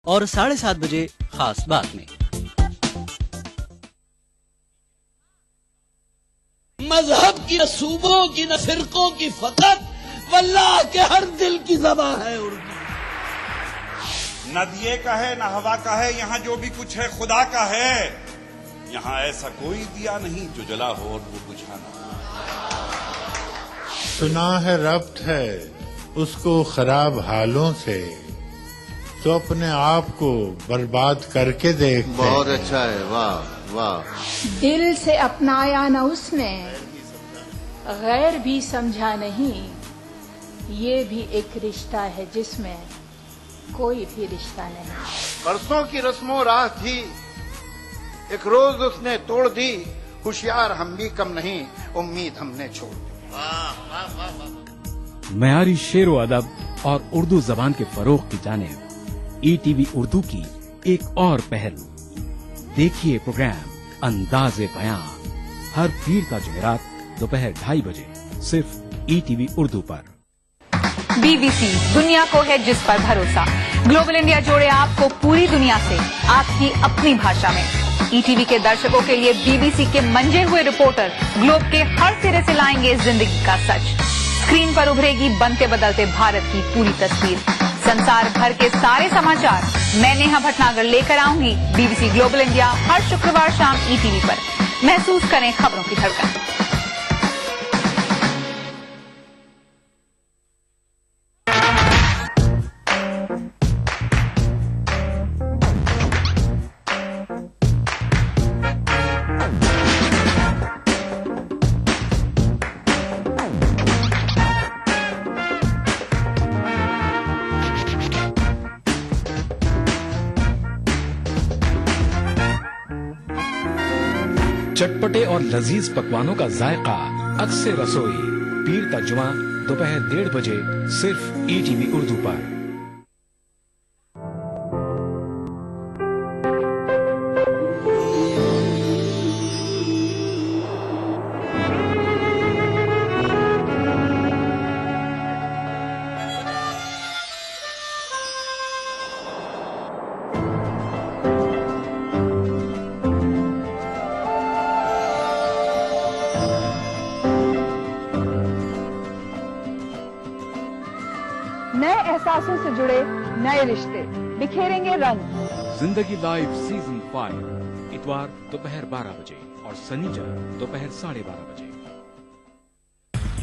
اور 7:30 بجے خاص بات میں۔ مذہب کی نہ صوبوں کی نہ فرقوں کی فقط، واللہ کے ہر دل کی زبان ہے اردو۔ نہ دیے کا ہے نہ ہوا کا ہے، یہاں جو بھی کچھ ہے خدا کا ہے۔ یہاں ایسا کوئی دیا نہیں جو جلا ہو اور وہ بجھانا۔ سنا ہے ربط ہے اس کو خراب حالوں سے، تو اپنے آپ کو برباد کر کے دیکھتے۔ بہت اچھا ہے، واہ واہ۔ دل سے اپنایا نہ اس نے، غیر بھی سمجھا نہیں، یہ بھی ایک رشتہ ہے جس میں کوئی بھی رشتہ نہیں۔ برسوں کی رسم و راہ تھی، ایک روز اس نے توڑ دی، ہوشیار ہم بھی کم نہیں، امید ہم نے چھوڑ دی۔ معیاری شعر و ادب اور اردو زبان کے فروغ کی جانب ای ٹی وی اردو کی ایک اور پہل، دیکھیے پروگرام انداز بیاں ہر پیر کا جمعرات دوپہر 2:30 بجے صرف ای ٹی وی اردو پر۔ بی بی سی دنیا کو ہے جس پر بھروسہ۔ گلوبل انڈیا جوڑے آپ کو پوری دنیا سے آپ کی اپنی بھاشا میں۔ ای ٹی وی کے درشکوں کے لیے بی بی سی کے منجے ہوئے رپورٹر گلوب کے ہر سرے سے لائیں گے زندگی کا سچ۔ اسکرین پر ابھرے گی بنتے بدلتے بھارت کی پوری تصویر۔ سنسار بھر کے سارے سماچار میں نیہا بھٹناگر لے کر آؤں گی B B C global India ہر شکروار شام ای ٹی وی پر۔ محسوس کریں خبروں کی دھڑکن۔ چٹپٹے اور لذیذ پکوانوں کا ذائقہ اکثر رسوئی، پیر کا جمعہ دوپہر 1:30 بجے صرف ای ٹی وی اردو پر۔ نئے احساسوں سے جڑے نئے رشتے بکھیریں گے رنگ۔ زندگی لائیو سیزن 5 اتوار دوپہر 12 بجے اور سنیچر دوپہر 12:30 بجے۔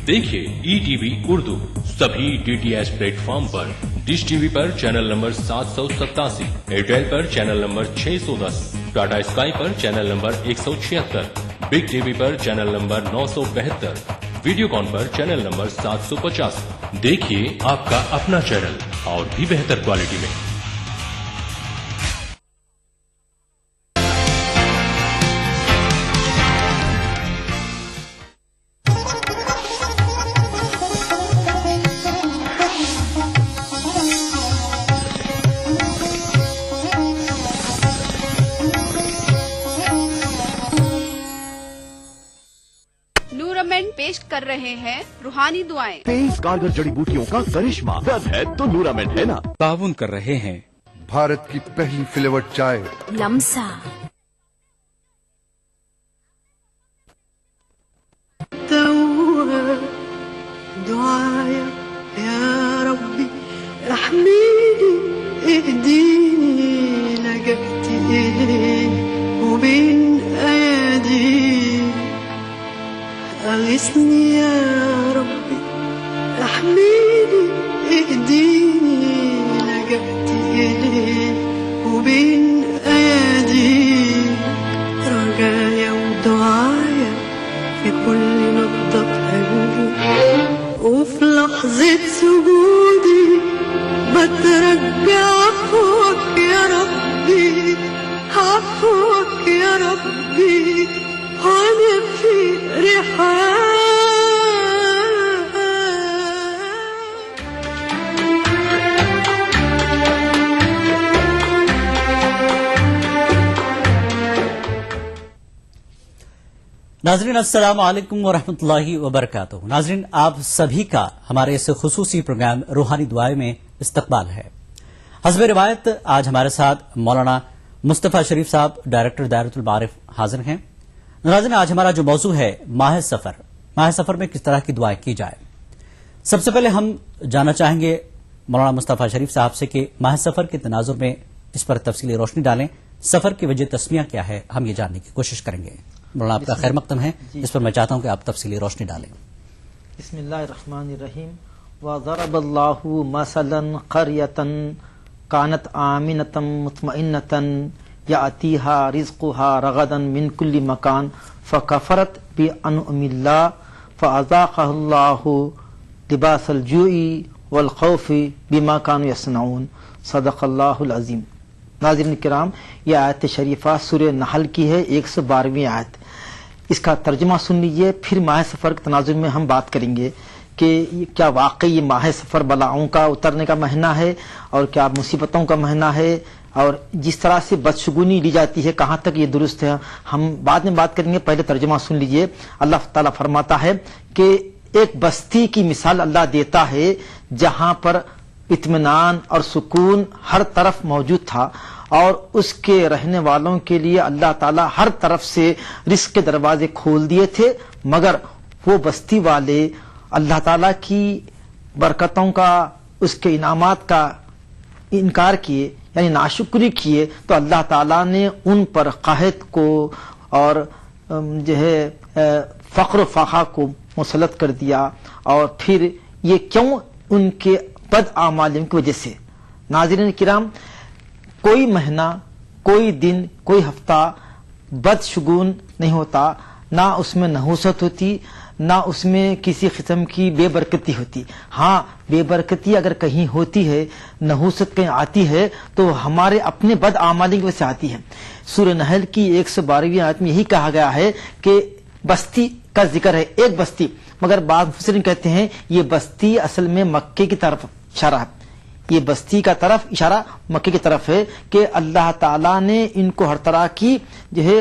دیکھیے ای ٹی وی اردو سبھی D T H plate form پر۔ ڈش ٹی وی پر چینل نمبر 787، ایئرٹیل پر چینل نمبر 610، ٹاٹا اسکائی پر channel number 176، big T V پر چینل نمبر 972، ویڈیو کان پر چینل نمبر 750۔ دیکھیے آپ کا اپنا چینل اور بھی بہتر کوالٹی میں۔ پیش کر رہے ہیں روحانی دعائیں۔ تیز کارگر جڑی بوٹیوں کا کرشمہ، درد ہے تو نورامنٹ ہے نا۔ تعاون کر رہے ہیں بھارت کی پہلی فلیورڈ چائے لمسا۔ دعايا يا ربي احميني اهديني لجأت إليه وبين أيدي أغثني يا ربي احميني اهديني لجأت إليه وبين أيدي رجايا ودعايا في كل نبضة قلبي وفي لحظة سجودي بترجع عفوك يا ربي عفوك يا ربي وانا في رحاب. ناظرین السلام علیکم ورحمۃ اللہ وبرکاتہ۔ ناظرین آپ سبھی کا ہمارے اس خصوصی پروگرام روحانی دعائیں میں استقبال ہے۔ حسب روایت آج ہمارے ساتھ مولانا مصطفیٰ شریف صاحب ڈائریکٹر دائرۃ المعارف حاضر ہیں۔ ناظرین، آج ہمارا جو موضوع ہے ماہ سفر میں کس طرح کی دعائیں کی جائے۔ سب سے پہلے ہم جاننا چاہیں گے مولانا مصطفیٰ شریف صاحب سے کہ ماہ سفر کے تناظر میں اس پر تفصیلی روشنی ڈالیں، سفر کی وجہ تسمیہ کیا ہے، ہم یہ جاننے کی کوشش کریں گے۔ مولانا آپ کا خیر مقدم ہے، اس پر میں چاہتا ہوں کہ آپ تفصیلی روشنی ڈالیں۔ بسم اللہ الرحمن الرحیم۔ وضرب اللہ مثلا قریۃ کانت آمنۃ مطمئنۃ یأتیہا رزقہا رغدا من کل مکان فکفرت بانعم اللہ فاذاقہا اللہ لباس الجوع والخوف بما كانوا يصنعون، صدق اللہ العظیم۔ ناظرین کرام، یہ آیت شریفہ سورہ نحل کی ہے، 112ویں آیت۔ اس کا ترجمہ سن لیجئے، پھر ماہ سفر کے تناظر میں ہم بات کریں گے کہ کیا واقعی یہ ماہ سفر بلاؤں کا اترنے کا مہینہ ہے اور کیا مصیبتوں کا مہینہ ہے، اور جس طرح سے بدشگونی لی جاتی ہے کہاں تک یہ درست ہے، ہم بعد میں بات کریں گے۔ پہلے ترجمہ سن لیجئے۔ اللہ تعالیٰ فرماتا ہے کہ ایک بستی کی مثال اللہ دیتا ہے جہاں پر اطمینان اور سکون ہر طرف موجود تھا، اور اس کے رہنے والوں کے لیے اللہ تعالیٰ ہر طرف سے رزق کے دروازے کھول دیے تھے، مگر وہ بستی والے اللہ تعالیٰ کی برکتوں کا، اس کے انعامات کا انکار کیے، یعنی ناشکری کیے، تو اللہ تعالیٰ نے ان پر قحط کو اور جو ہے فقر و فاقہ کو مسلط کر دیا، اور پھر یہ کیوں؟ ان کے بد اعمالیوں کی وجہ سے۔ ناظرین کرام، کوئی مہینہ، کوئی دن، کوئی ہفتہ بدشگون نہیں ہوتا، نہ اس میں نحوست ہوتی، نہ اس میں کسی قسم کی بے برکتی ہوتی۔ ہاں، بے برکتی اگر کہیں ہوتی ہے، نحوست کہیں آتی ہے، تو ہمارے اپنے بد اعمالی کی وجہ سے آتی ہے۔ سورہ نحل کی 112ویں آیت میں یہی کہا گیا ہے کہ بستی کا ذکر ہے، ایک بستی، مگر بعض مفسرین کہتے ہیں یہ بستی اصل میں مکے کی طرف اشارہ ہے، یہ بستی کا طرف اشارہ مکے کی طرف ہے کہ اللہ تعالیٰ نے ان کو ہر طرح کی جو ہے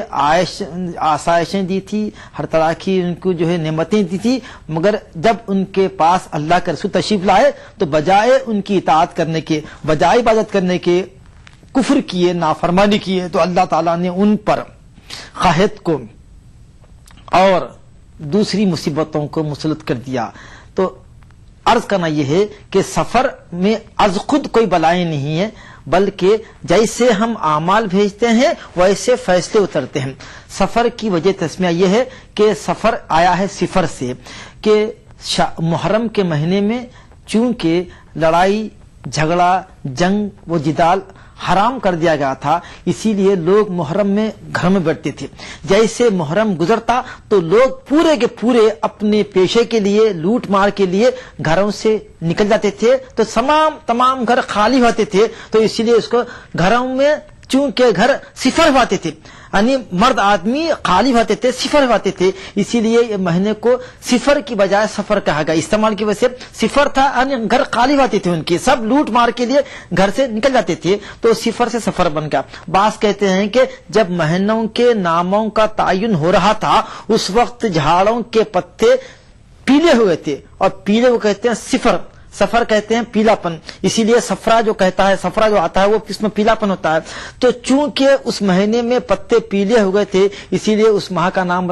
آسائشیں دی تھی، ہر طرح کی ان کو جو ہے نعمتیں دی تھی، مگر جب ان کے پاس اللہ کے رسول تشریف لائے تو بجائے ان کی اطاعت کرنے کے، بجائے عبادت کرنے کے، کفر کیے، نافرمانی کیے، تو اللہ تعالیٰ نے ان پر قحط کو اور دوسری مصیبتوں کو مسلط کر دیا۔ تو عرض کرنا یہ ہے کہ سفر میں از خود کوئی بلائیں نہیں ہے، بلکہ جیسے ہم اعمال بھیجتے ہیں ویسے فیصلے اترتے ہیں۔ سفر کی وجہ تسمیہ یہ ہے کہ سفر آیا ہے صفر سے، کہ محرم کے مہینے میں چونکہ لڑائی، جھگڑا، جنگ و جدال حرام کر دیا گیا تھا، اسی لیے لوگ محرم میں گھر میں بیٹھتے تھے۔ جیسے محرم گزرتا تو لوگ پورے کے پورے اپنے پیشے کے لیے، لوٹ مار کے لیے گھروں سے نکل جاتے تھے، تو تمام گھر خالی ہوتے تھے، تو اسی لیے اس کو گھروں میں چونکہ گھر صفر ہوتے تھے، یعنی مرد آدمی خالی ہوتے تھے، صفر ہوتے تھے، اسی لیے یہ مہینے کو صفر کی بجائے سفر کہا گیا۔ استعمال کی وجہ سے صفر تھا، یعنی گھر خالی ہوتے تھے، ان کے سب لوٹ مار کے لیے گھر سے نکل جاتے تھے، تو صفر سے سفر بن گیا۔ بعض کہتے ہیں کہ جب مہینوں کے ناموں کا تعین ہو رہا تھا اس وقت جھاڑوں کے پتے پیلے ہوئے تھے، اور پیلے کو کہتے ہیں صفر، سفر کہتے ہیں پیلا پن، اسی لیے سفرا جو کہتا ہے، سفرا جو آتا ہے وہ اس میں پیلا پن ہوتا ہے۔ تو چونکہ اس مہینے میں پتے پیلے ہو گئے تھے، اسی لیے اس ماہ کا نام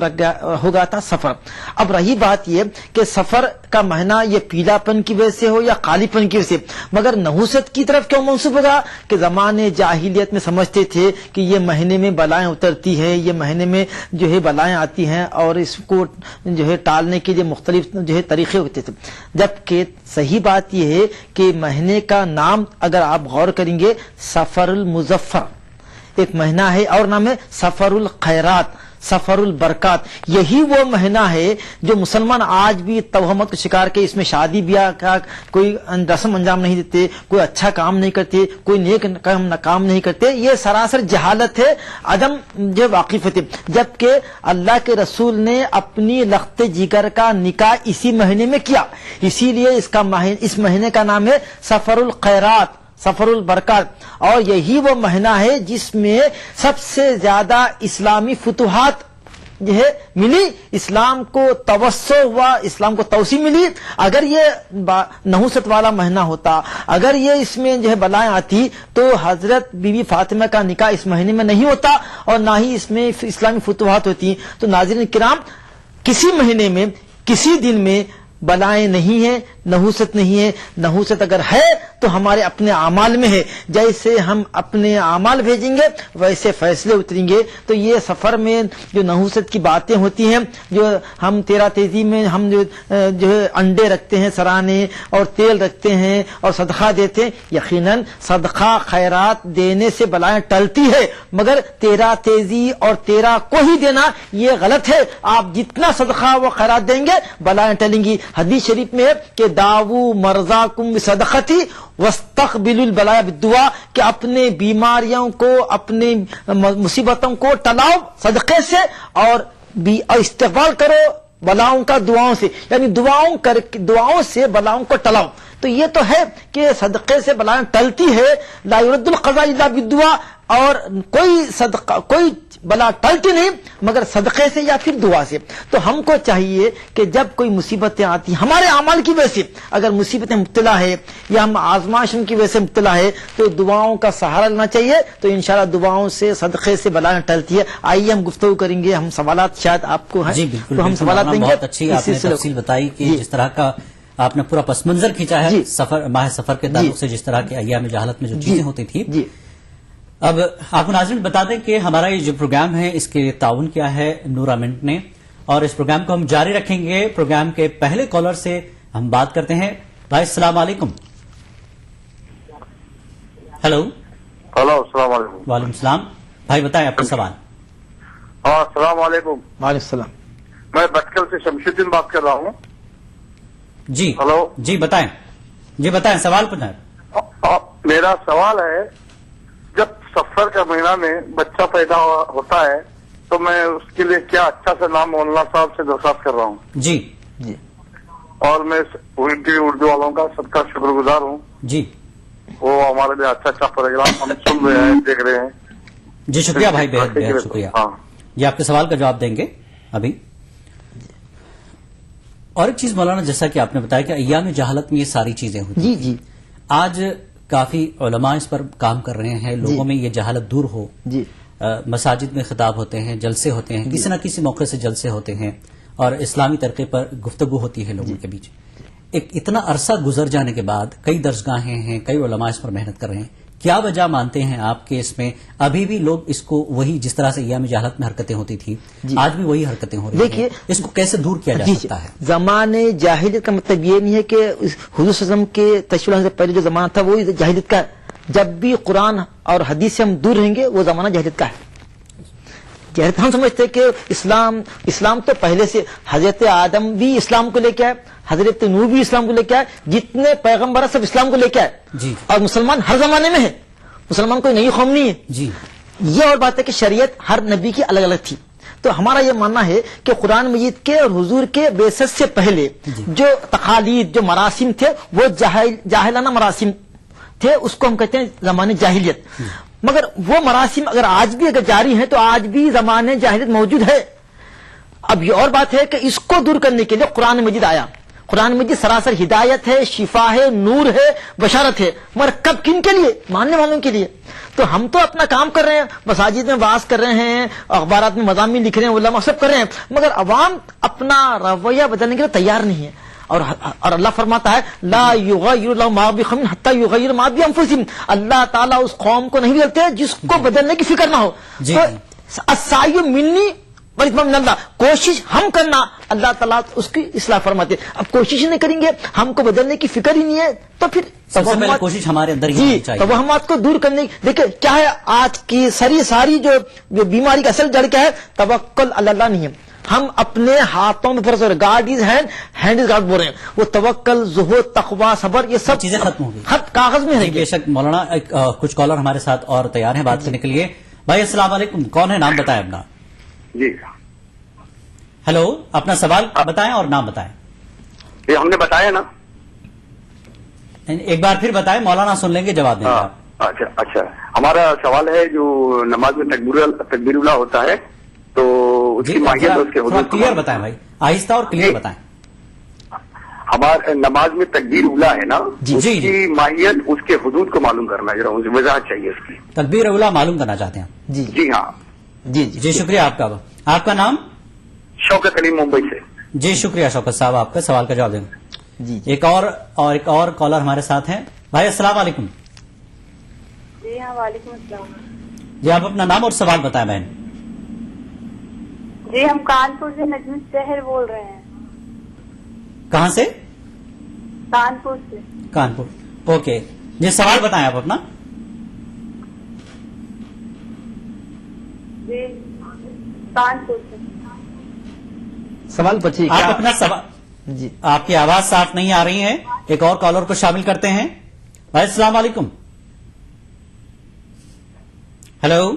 ہو گیا تھا سفر۔ اب رہی بات یہ کہ سفر کا مہینہ یہ پیلا پن کی وجہ سے ہو یا کالی پن کی وجہ سے، مگر نحوست کی طرف کیوں منسوب ہوگا؟ کہ زمانے جاہلیت میں سمجھتے تھے کہ یہ مہینے میں بلائیں اترتی ہیں، یہ مہینے میں جو ہے بلائیں آتی ہیں، اور اس کو جو ہے ٹالنے کے لیے مختلف جو ہے طریقے ہوتے تھے، جبکہ صحیح بات یہ ہے کہ مہینے کا نام اگر آپ غور کریں گے، سفر المظفر ایک مہینہ ہے، اور نام ہے سفر الخیرات، سفر البرکات۔ یہی وہ مہینہ ہے جو مسلمان آج بھی توہمت کا شکار کے اس میں شادی بیاہ کا کوئی رسم انجام نہیں دیتے، کوئی اچھا کام نہیں کرتے، کوئی نیک کام نہیں کرتے، یہ سراسر جہالت ہے، عدم جو واقفیت ہے۔ جبکہ اللہ کے رسول نے اپنی لخت جگر کا نکاح اسی مہینے میں کیا، اسی لیے اس مہینے کا نام ہے سفر الخیرات، سفر البرکات، اور یہی وہ مہینہ ہے جس میں سب سے زیادہ اسلامی فتوحات جو ہے ملی، اسلام کو توسع ہوا، اسلام کو توسیع ملی. اگر یہ نحوست والا مہینہ ہوتا، اگر یہ اس میں جو ہے بلائیں آتی، تو حضرت بی بی فاطمہ کا نکاح اس مہینے میں نہیں ہوتا اور نہ ہی اس میں اسلامی فتوحات ہوتی. تو ناظرین کرام، کسی مہینے میں کسی دن میں بلائیں نہیں ہیں، نحوست نہیں ہے. نحوست اگر ہے تو ہمارے اپنے اعمال میں ہے. جیسے ہم اپنے اعمال بھیجیں گے ویسے فیصلے اتریں گے. تو یہ سفر میں جو نحوست کی باتیں ہوتی ہیں، جو ہم تیرا تیزی میں ہم جو ہے انڈے رکھتے ہیں سرانے اور تیل رکھتے ہیں اور صدقہ دیتے ہیں، یقیناً صدقہ خیرات دینے سے بلائیں ٹلتی ہے، مگر تیرا تیزی اور تیرا کو ہی دینا یہ غلط ہے. آپ جتنا صدقہ و خیرات دیں گے بلائیں ٹلیں گی. حدیث شریف میں ہے کہ داو مرضاکم بصدقتی واستقبلوا البلاء بالدعاء، کہ اپنے بیماریوں کو، اپنے مصیبتوں کو ٹلاؤ صدقے سے اور استقبال کرو بلاؤں کا دعاؤں سے، یعنی دعاؤں سے بلاؤں کو ٹلاؤ. تو یہ تو ہے کہ صدقے سے بلائیں ٹلتی ہے. لا يرد القضاء الا بالدعاء، اور کوئی بلا ٹلتی نہیں مگر صدقے سے یا پھر دعا سے. تو ہم کو چاہیے کہ جب کوئی مصیبتیں آتی ہمارے اعمال کی وجہ سے، اگر مصیبتیں مبتلا ہے یا ہم آزمائشوں کی وجہ سے مبتلا ہے، تو دعاؤں کا سہارا لینا چاہیے. تو انشاءاللہ دعاؤں سے، صدقے سے بلائیں ٹلتی ہے. آئیے ہم گفتگو کریں گے. ہم سوالات شاید آپ کو ہیں. جی بالکل، تو ہم سوالات دیں گے. بہت اچھی آپ نے تفصیل بتائی کہ جس طرح کا آپ نے پورا پس منظر کھینچا ہے سفر، ماہ سفر کے تعلق سے، جس طرح کے ایام جہالت میں جو چیزیں ہوتی تھی. اب آپ کو ناظرین بتا دیں کہ ہمارا یہ جو پروگرام ہے اس کے تعاون کیا ہے نورا منٹ نے، اور اس پروگرام کو ہم جاری رکھیں گے. پروگرام کے پہلے کالر سے ہم بات کرتے ہیں. بھائی السلام علیکم. ہلو السلام علیکم. وعلیکم السلام. بھائی بتائیں آپ کا سوال. ہاں السلام علیکم. وعلیکم السلام. میں بٹکل سے شمشید الدین بات کر رہا ہوں. جی ہلو. جی بتائیں. جی بتائیں، سوال پوچھیں. میرا سوال ہے، جب سفر کا مہینہ میں بچہ پیدا ہوتا ہے تو میں اس کے لیے کیا اچھا سا نام مولانا صاحب سے درخواست کر رہا ہوں. جی اور میں اردو والوں کا سب کا شکر گزار ہوں. جی وہ ہمارے لیے اچھا پروگرام ہم سن رہے ہیں، دیکھ رہے ہیں. جی شکریہ بھائی، بہت بہت شکریہ. یہ آپ کے سوال کا جواب دیں گے ابھی. اور ایک چیز مولانا، جیسا کہ آپ نے بتایا کہ ایام جہالت میں یہ ساری چیزیں ہوتی ہیں. آج کافی علماء اس پر کام کر رہے ہیں، لوگوں میں یہ جہالت دور ہو. مساجد میں خطاب ہوتے ہیں، جلسے ہوتے ہیں، کسی نہ کسی موقع سے جلسے ہوتے ہیں اور اسلامی طریقے پر گفتگو ہوتی ہے لوگوں کے بیچ. ایک اتنا عرصہ گزر جانے کے بعد کئی درسگاہیں ہیں، کئی علماء اس پر محنت کر رہے ہیں. کیا وجہ مانتے ہیں آپ کے اس میں ابھی بھی لوگ اس کو وہی جس طرح سے ایام جہالت میں حرکتیں ہوتی تھی آج بھی وہی حرکتیں ہو رہی ہیں؟ اس کو کیسے دور کیا جا سکتا ہے؟ زمانے جاہلیت کا مطلب یہ نہیں ہے کہ حضور صلی اللہ علیہ وسلم کے تشریح سے پہلے جو زمانہ تھا وہی جاہلیت کا ہے. جب بھی قرآن اور حدیث سے ہم دور رہیں گے وہ زمانہ جاہلیت کا ہے. جہلیت ہم سمجھتے کہ اسلام تو پہلے سے، حضرت آدم بھی اسلام کو لے کے آئے، حضرت نوح بھی اسلام کو لے کے آئے، جتنے پیغمبر سب اسلام کو لے کے آئے. اور مسلمان ہر زمانے میں ہے، مسلمان کوئی نئی قوم نہیں ہے. یہ اور بات ہے کہ شریعت ہر نبی کی الگ الگ تھی. تو ہمارا یہ ماننا ہے کہ قرآن مجید کے اور حضور کے بیسس سے پہلے جو تقالید، جو مراسم تھے وہ جاہلانہ مراسم تھے، اس کو ہم کہتے ہیں زمانے جاہلیت. مگر وہ مراسم اگر آج بھی جاری ہیں تو آج بھی زمانے جاہلیت موجود ہے. اب یہ اور بات ہے کہ اس کو دور کرنے کے لیے قرآن مجید آیا. قرآن مجید سراسر ہدایت ہے، شفا ہے، نور ہے، بشارت ہے. مگر کب کن کے لیے؟ ماننے والوں کے لیے. تو ہم تو اپنا کام کر رہے ہیں، مساجد میں واعظ کر رہے ہیں، اخبارات میں مضامین لکھ رہے ہیں، علماء سب کر رہے ہیں، مگر عوام اپنا رویہ بدلنے کے لیے تیار نہیں ہے. اور اللہ فرماتا ہے لا یغیر اللہ ما بقوم حتی یغیر ما بانفسہم. اللہ تعالیٰ اس قوم کو نہیں بدلتے جس کو بدلنے کی فکر نہ ہو. تو السعی منی والاتمام من اللہ، کوشش ہم کرنا، اللہ تعالیٰ اس کی اصلاح فرماتے. اب کوشش نہیں کریں گے، ہم کو بدلنے کی فکر ہی نہیں ہے، تو پھر سب سے پہلے کوشش ہمارے اندر ہی ہونی چاہیے. توہمات کو دور کرنے. دیکھیں کیا ہے آج کی ساری جو بیماری کا اصل جڑ کیا ہے؟ توکل اللہ نہیں ہے. ہم اپنے ہاتھوں میں فرض God is hand is God بول رہے ہیں. وہ توکل، زہد، تقویٰ، صبر، یہ سب چیزیں ختم ہو گئی، خط کاغذ میں ہے. بے شک مولانا. کچھ کالر ہمارے ساتھ اور تیار ہیں بات کرنے کے لیے. بھائی السلام علیکم. کون ہے؟ نام بتائیں اپنا. جی ہلو، اپنا سوال بتائیں اور نام بتائیں. یہ ہم نے بتایا نا، ایک بار پھر بتائیں، مولانا سن لیں گے، جواب دیں گے. اچھا. ہمارا سوال ہے جو نماز میں تکبیر اللہ ہوتا ہے تو اس کی ماہیت اس کے حدود کلیئر بتائیں بھائی, آہستہ اور کلیئر بتائیں. ہمارے نماز میں تکبیر اولا ہے نا, اس کی ماہیت اس کے حدود کو معلوم کرنا, ذرا وضاحت چاہیے اس کی. تکبیر اولا معلوم کرنا چاہتے ہیں. جی ہاں. جی شکریہ آپ کا. آپ کا نام؟ شوکت علی, ممبئی سے. جی شکریہ شوکت صاحب, آپ کا سوال کا جواب دیں گے. ایک اور کالر ہمارے ساتھ ہیں. بھائی السلام علیکم. جی ہاں وعلیکم السلام. جی آپ اپنا نام اور سوال بتائیں بہن. جی ہم کانپور سے نجم شہر بول رہے ہیں. کہاں سے؟ کانپور سے. کانپور, اوکے. جی سوال بتائیں آپ اپنا. جی کانپور سے. سوال پوچھیے. آپ اپنا سوال. جی آپ کی آواز صاف نہیں آ رہی ہے, ایک اور کالر کو شامل کرتے ہیں. بھائی السلام علیکم. ہیلو.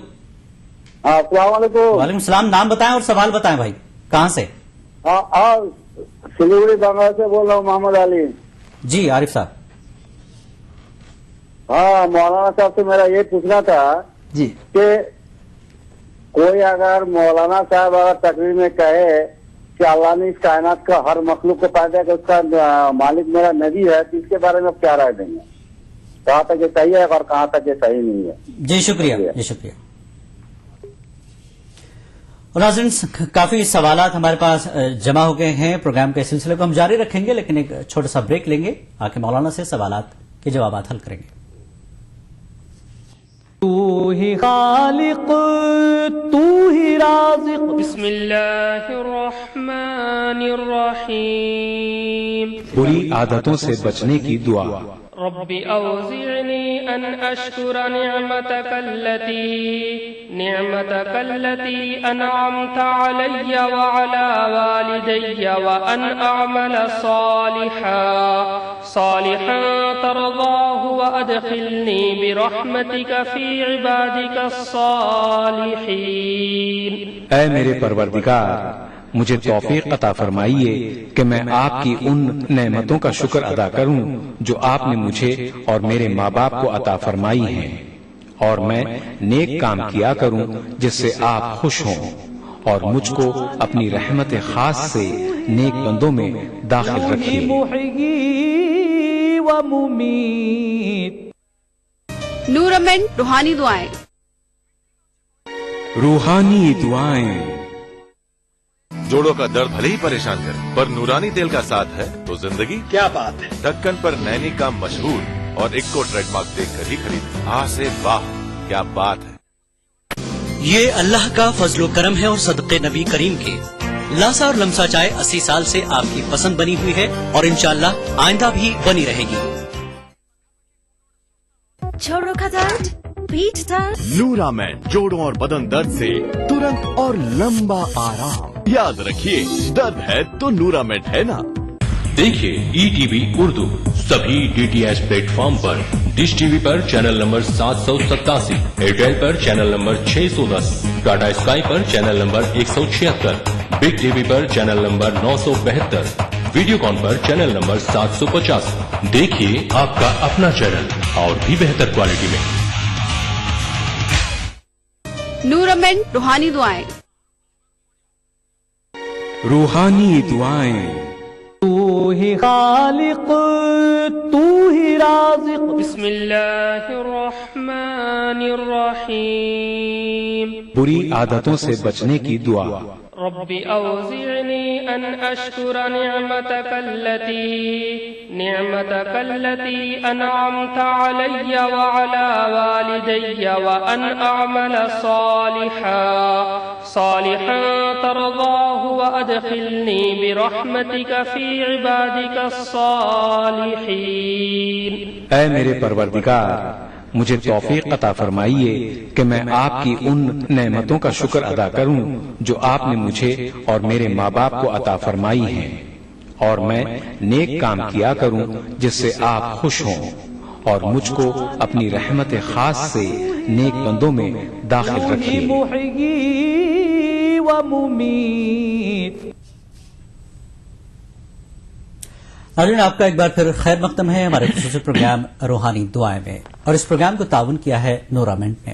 السلام علیکم. وعلیکم السلام. نام بتائیں اور سوال بتائیں بھائی. کہاں سے؟ سلیگوڑی بنگال سے بول رہا ہوں, محمد علی. جی عارف صاحب. ہاں مولانا صاحب سے میرا یہ پوچھنا تھا جی کہ کوئی اگر مولانا صاحب اگر تقریر میں کہے کہ اللہ نے اس کائنات کا ہر مخلوق کو پیدا کیا, اس کا مالک میرا نبی ہے, تو اس کے بارے میں آپ کیا رائے دیں گے؟ کہاں تک یہ صحیح ہے اور کہاں تک یہ صحیح نہیں ہے؟ جی شکریہ. جی شکریہ. اور ناظرین کافی سوالات ہمارے پاس جمع ہو گئے ہیں. پروگرام کے سلسلے کو ہم جاری رکھیں گے, لیکن ایک چھوٹا سا بریک لیں گے, آ کے مولانا سے سوالات کے جوابات حل کریں گے. تو ہی خالق تو ہی رازق. بسم اللہ الرحمن الرحیم. بری عادتوں سے بچنے کی دعا. رب اوزعنی ان اشکر نعمتك التي انعمت علي وعلى والدي وان اعمل صالحا ترضاه وادخلني برحمتك في عبادك الصالحين. اے میرے پروردگار, مجھے توفیق عطا فرمائیے کہ میں آپ کی ان نعمتوں کا شکر ادا کروں جو آپ نے مجھے اور میرے ماں باپ کو عطا فرمائی ہیں, اور میں نیک کام کیا کروں جس سے آپ خوش ہوں, اور مجھ کو اپنی رحمت خاص سے نیک بندوں میں داخل رکھیے. نورمنٹ روحانی دعائیں. روحانی دعائیں. جوڑوں کا درد بھلے ہی پریشان کرے, پر نورانی تیل کا ساتھ ہے تو زندگی. کیا بات ہے. ڈھکن پر نینی کا مشہور اور ایک کو ٹریڈ مارک دیکھ کر ہی خرید. سے واہ کیا بات ہے. یہ اللہ کا فضل و کرم ہے اور صدقے نبی کریم کے. لاسا اور لمسا چائے 80 سال سے آپ کی پسند بنی ہوئی ہے اور انشاءاللہ آئندہ بھی بنی رہے گی. جوڑوں کا درد, پیٹھ درد. نورامین جوڑوں اور بدن درد سے ترنت اور لمبا آرام. یاد رکھیے, درد ہے تو نورامین ہے نا. دیکھیے ای ٹی وی اردو سبھی D T H plate form پر. ڈش ٹی وی پر چینل نمبر 787, ایئرٹیل پر چینل نمبر 610, ٹاٹا اسکائی پر channel number 176, big T V پر چینل نمبر 972, ویڈیو کان پر چینل نمبر 750. دیکھیے آپ کا اپنا چینل اور بھی بہتر کوالٹی میں. نورمنٹ روحانی دعائیں. روحانی دعائیں. تو ہی خالق تو ہی رازق. بسم اللہ الرحمن الرحیم. بری عادتوں سے بچنے کی دعا. رب اوزعنی ان اشکر نعمتك التي انعمت علي وعلى والدي وان اعمل صالحا ترضاه وادخلني برحمتك في عبادك الصالحين. اے میرے پروردگار, مجھے توفیق عطا فرمائیے کہ میں آپ کی ان نعمتوں کا شکر ادا کروں جو آپ نے مجھے اور میرے ماں باپ کو عطا فرمائی ہیں, اور میں نیک کام کیا کروں جس سے آپ خوش ہوں, اور مجھ کو اپنی رحمت خاص سے نیک بندوں میں داخل رکھیے. ناظرین آپ کا ایک بار پھر خیر مقدم ہے ہمارے خصوصی پروگرام روحانی دعائیں میں, اور اس پروگرام کو تعاون کیا ہے نورامنٹ نے.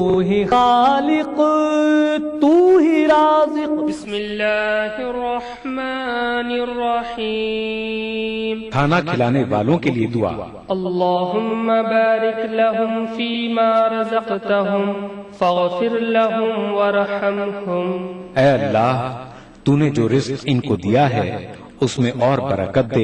ہی خالق تو ہی رازق. بسم اللہ الرحمن الرحیم. کھانا کھلانے والوں کے لیے دعا. اللہم بارک لہم فیما رزقتہم فاغفر لہم ورحمہم. اے اللہ، تو نے جو رزق ان کو دیا ہے اس میں اور برکت دے